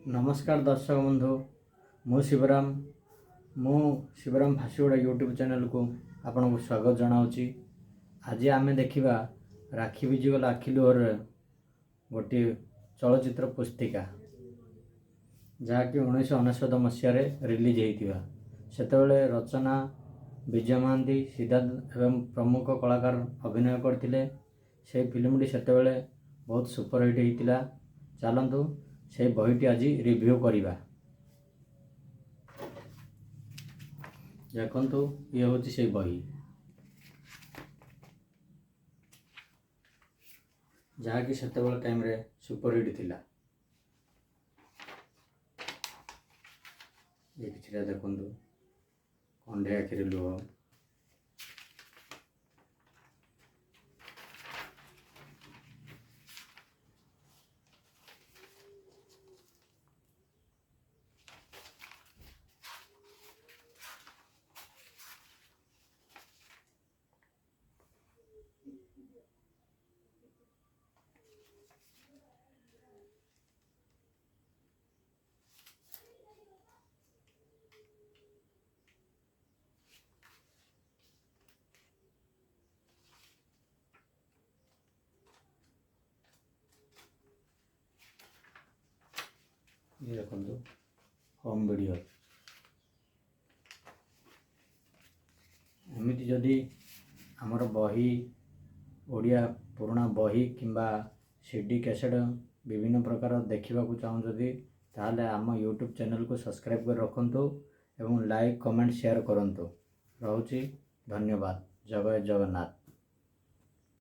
नमस्कार दर्शक बंधु मु शिवराम फासीगुड़ा यूट्यूब चैनल को आपन को स्वागत जनाऊँगी। आज आम देखा राखी विजुगल आखिलुहर गोटे चलचित्र पुस्तिका जहाँकि 1999 मसीह रिलीज होता से रचना विजय महांती सिद्धार्थ एवं प्रमुख कलाकार अभिनय करते। से फिल्मटी से बहुत सुपरहिट होता। चलतु से बहीटी आज रिव्यू करवा। देखु ये हूँ से बही जहाँकि से टाइम रे सुपरहिट थिला। ये किसी देखु कंधे आखिरी लुह ये देखो होम वीडियो एमती जदि आमर बही ओडिया पुराना बही किंबा सीडी कैसेट विभिन्न प्रकार देखा चाहूँगी ताहले आम यूट्यूब चैनल को सब्सक्राइब कर रखु एवं लाइक कमेंट शेयर करंतु। रहुची धन्यवाद। जय जगन्नाथ।